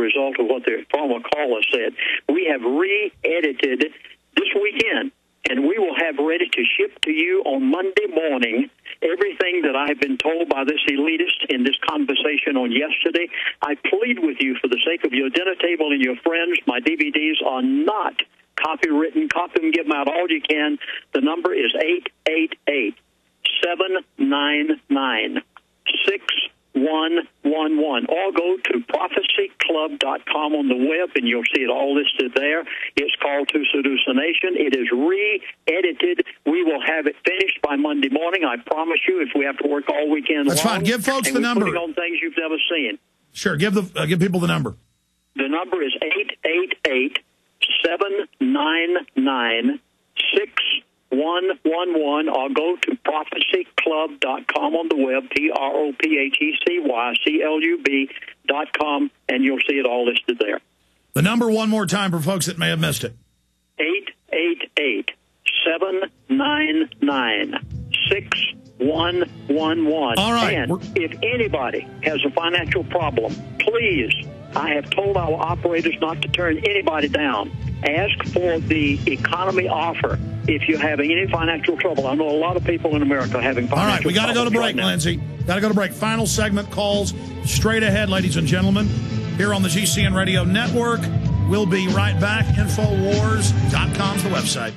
result of what the former caller said. We have re-edited this weekend, and we will have ready to ship to you on Monday morning everything that I have been told by this elitist in this conversation on yesterday. I plead with you, for the sake of your dinner table and your friends, my DVDs are not copywritten. Copy them, give them out all you can. The number is 888-799-6111. Or go to prophecyclub.com on the web, and you'll see it all listed there. It's called To Seduce a Nation. It is re-edited. We will have it finished by Monday morning. I promise you, if we have to work all weekend That's fine. Give folks the number. Putting on things you've never seen. Sure. Give people the number. The number is 888-799-6111, or go to prophecyclub.com on the web, prophecyclub.com, and you'll see it all listed there. The number one more time for folks that may have missed it. 888-799-6111. All right. And if anybody has a financial problem, please, I have told our operators not to turn anybody down. Ask for the economy offer if you're having any financial trouble. I know a lot of people in America are having financial trouble. All right, we got to go to break, Lindsey. Got to go to break. Final segment calls straight ahead, ladies and gentlemen, here on the GCN Radio Network. We'll be right back. Infowars.com is the website.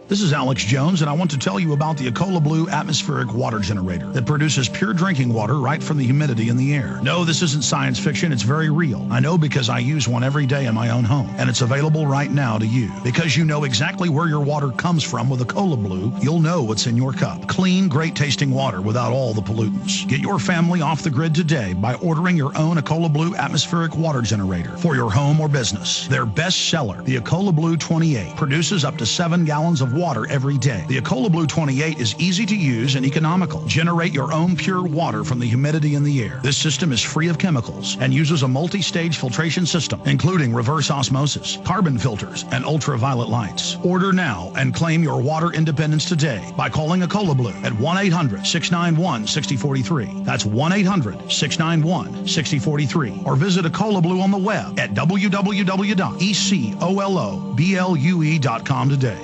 This is Alex Jones, and I want to tell you about the Ecola Blue atmospheric water generator that produces pure drinking water right from the humidity in the air. No, this isn't science fiction. It's very real. I know because I use one every day in my own home, and it's available right now to you. Because you know exactly where your water comes from with Ecola Blue, you'll know what's in your cup. Clean, great-tasting water without all the pollutants. Get your family off the grid today by ordering your own Ecola Blue atmospheric water generator for your home or business. Their best seller, the Ecola Blue 28, produces up to 7 gallons of water every day. The Ecola Blue 28 is easy to use and economical. Generate your own pure water from the humidity in the air. This system is free of chemicals and uses a multi-stage filtration system, including reverse osmosis, carbon filters, and ultraviolet lights. Order now and claim your water independence today by calling Ecola Blue at 1-800-691-6043. That's 1-800-691-6043. Or visit Ecola Blue on the web at www.ecolobluE.com today.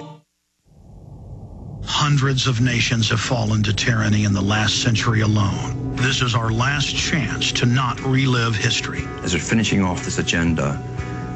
Hundreds of nations have fallen to tyranny in the last century alone. This is our last chance to not relive history. As we're finishing off this agenda,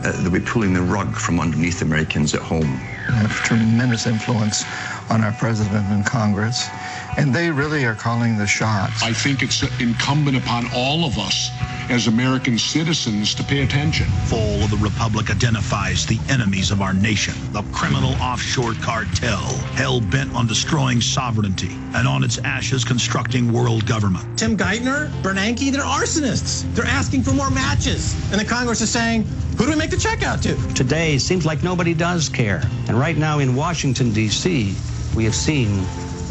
they'll be pulling the rug from underneath Americans at home. We have tremendous influence on our president and Congress, and they really are calling the shots. I think it's incumbent upon all of us as American citizens to pay attention. Fall of the Republic identifies the enemies of our nation, the criminal offshore cartel, hell-bent on destroying sovereignty, and on its ashes constructing world government. Tim Geithner, Bernanke, they're arsonists. They're asking for more matches. And the Congress is saying, who do we make the check out to? Today, seems like nobody does care. And right now in Washington, D.C., we have seen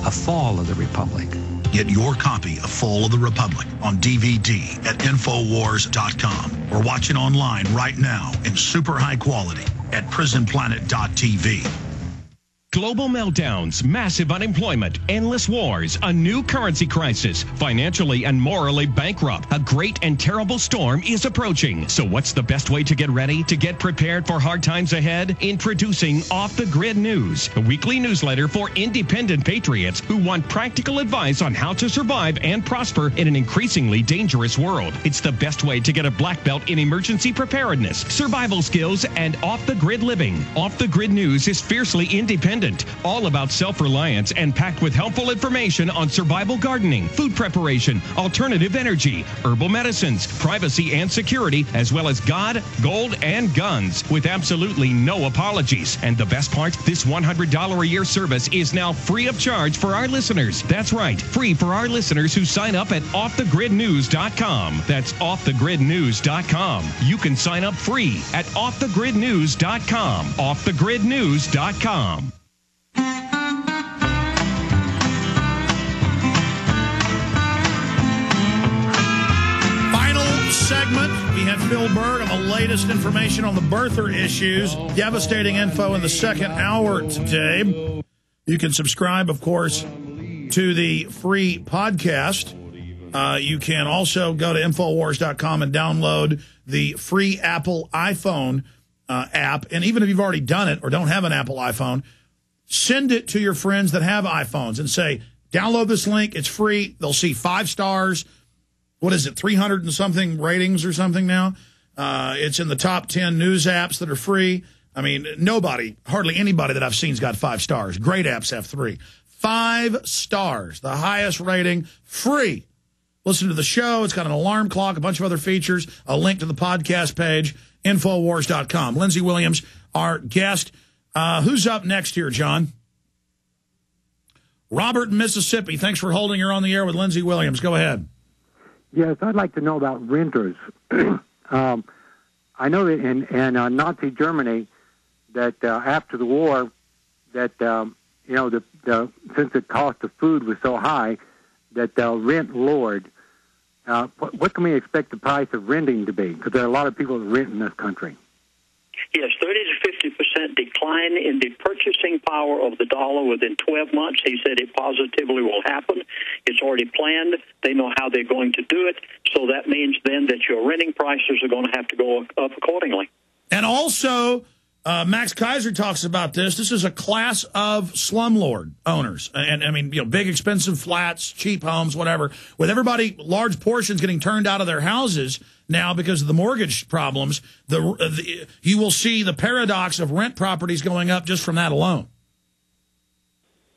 a fall of the Republic. Get your copy of Fall of the Republic on DVD at Infowars.com or watch it online right now in super high quality at prisonplanet.tv. Global meltdowns, massive unemployment, endless wars, a new currency crisis, financially and morally bankrupt. A great and terrible storm is approaching. So what's the best way to get ready, to get prepared for hard times ahead? Introducing Off the Grid News, a weekly newsletter for independent patriots who want practical advice on how to survive and prosper in an increasingly dangerous world. It's the best way to get a black belt in emergency preparedness, survival skills, and off-the-grid living. Off the Grid News is fiercely independent, all about self-reliance and packed with helpful information on survival gardening, food preparation, alternative energy, herbal medicines, privacy and security, as well as God, gold, and guns, with absolutely no apologies. And the best part, this $100 a year service is now free of charge for our listeners. That's right, free for our listeners who sign up at offthegridnews.com. That's offthegridnews.com. You can sign up free at offthegridnews.com. offthegridnews.com. Segment, we have Phil Berg on the latest information on the birther issues. Devastating info in the second hour today. You can subscribe, of course, to the free podcast You can also go to Infowars.com and download the free Apple iPhone app. And even if you've already done it or don't have an Apple iPhone, send it to your friends that have iPhones and say, download this link. It's free. They'll see 5 stars. What is it, 300 and something ratings or something now? It's in the top 10 news apps that are free. I mean, hardly anybody that I've seen's got 5 stars. Great apps have 3. 5 stars, the highest rating, free. Listen to the show. It's got an alarm clock, a bunch of other features, a link to the podcast page, Infowars.com. Lindsey Williams, our guest. Who's up next here, John? Robert in Mississippi. Thanks for holding. You're on the air with Lindsey Williams. Go ahead. Yes, I'd like to know about renters. I know that in Nazi Germany, that after the war, that since the cost of food was so high, that rent lowered. What can we expect the price of renting to be? Because there are a lot of people that rent in this country. Yes, 30 to 50% decline in the purchasing power of the dollar within 12 months. He said it positively will happen. It's already planned. They know how they're going to do it. So that means then that your renting prices are going to have to go up accordingly. And also, Max Kaiser talks about this. This is a class of slumlord owners. And I mean, big expensive flats, cheap homes, whatever. With everybody, large portions getting turned out of their houses now because of the mortgage problems, you will see the paradox of rent properties going up just from that alone.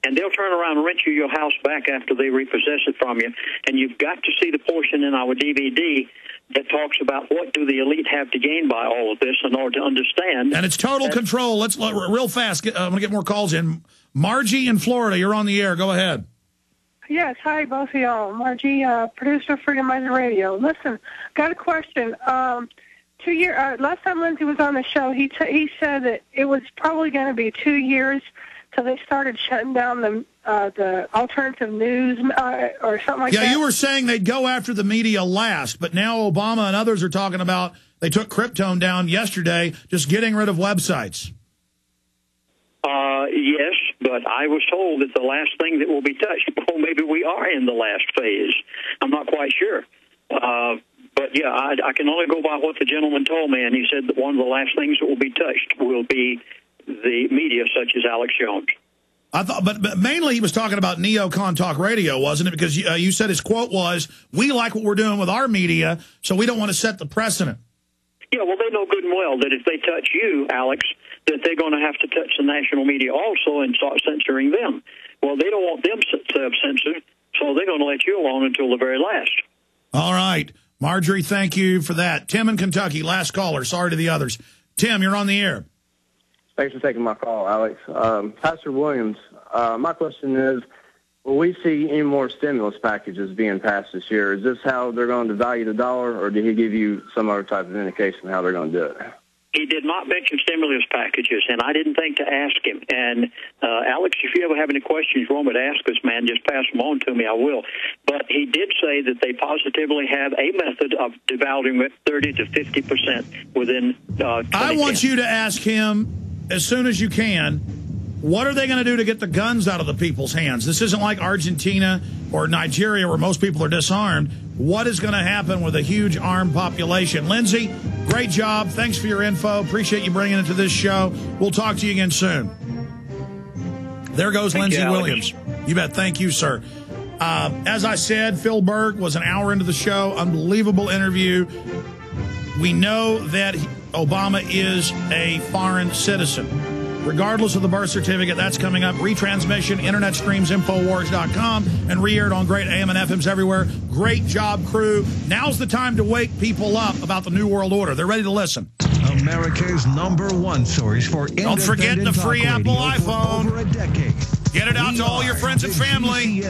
And they'll turn around and rent you your house back after they repossess it from you. And you've got to see the portion in our DVD that talks about what do the elite have to gain by all of this in order to understand. And it's total control. Let's real fast. I'm going to get more calls in. Margie in Florida, you're on the air. Go ahead. Yes, hi, both of y'all. Margie, producer of Freedom Minded Radio. Listen, got a question. 2 years. Last time Lindsey was on the show, he said that it was probably going to be 2 years till they started shutting down the alternative news or something like that. Yeah, you were saying they'd go after the media last, but now Obama and others are talking about they took Krypton down yesterday, just getting rid of websites. Yes, but I was told that the last thing that will be touched, well, maybe we are in the last phase. I'm not quite sure. But, yeah, I can only go by what the gentleman told me, and he said that one of the last things that will be touched will be the media such as Alex Jones. I thought, but mainly he was talking about neocon talk radio, wasn't it? Because you said his quote was, we like what we're doing with our media, so we don't want to set the precedent. Yeah, well, they know good and well that if they touch you, Alex, that they're going to have to touch the national media also and start censoring them. Well, they don't want them censored, so they're going to let you alone until the very last. All right. Marjorie, thank you for that. Tim in Kentucky, last caller. Sorry to the others. Tim, you're on the air. Thanks for taking my call, Alex. Pastor Williams, my question is, will we see any more stimulus packages being passed this year? Is this how they're going to value the dollar, or did he give you some other type of indication of how they're going to do it? He did not mention stimulus packages, and I didn't think to ask him. And, Alex, if you ever have any questions you want me to ask us, man, just pass them on to me. I will. But he did say that they positively have a method of devaluing it 30 to 50% within 2010. I want you to ask him as soon as you can, what are they going to do to get the guns out of the people's hands? This isn't like Argentina or Nigeria where most people are disarmed. What is going to happen with a huge armed population? Lindsey, great job. Thanks for your info. Appreciate you bringing it to this show. We'll talk to you again soon. There goes Lindsey Williams. You bet. Thank you, sir. As I said, Phil Berg was an hour into the show. Unbelievable interview. We know that Obama is a foreign citizen. Regardless of the birth certificate, that's coming up. Retransmission, internet streams, Infowars.com, and re-aired on great AM and FMs everywhere. Great job, crew. Now's the time to wake people up about the New World Order. They're ready to listen. America's #1 source for independent Don't forget the free Apple iPhone. For over a decade. Get it out to all your friends and family.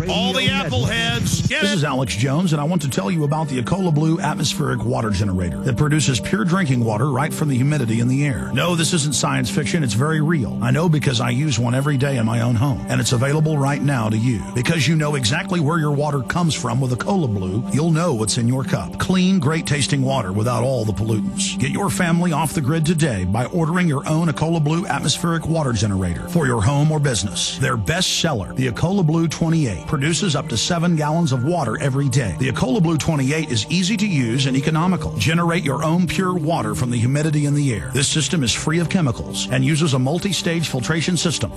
All the Apple heads. Get it. This is Alex Jones, and I want to tell you about the Ecola Blue atmospheric water generator that produces pure drinking water right from the humidity in the air. No, this isn't science fiction. It's very real. I know because I use one every day in my own home, and it's available right now to you. Because you know exactly where your water comes from with Ecola Blue, you'll know what's in your cup. Clean, great-tasting water without all the pollutants. Get your family off the grid today by ordering your own Ecola Blue atmospheric water generator for your home or business. business. Their best seller, the Ecola Blue 28, produces up to 7 gallons of water every day. The Ecola Blue 28 is easy to use and economical. Generate your own pure water from the humidity in the air. This system is free of chemicals and uses a multi-stage filtration system.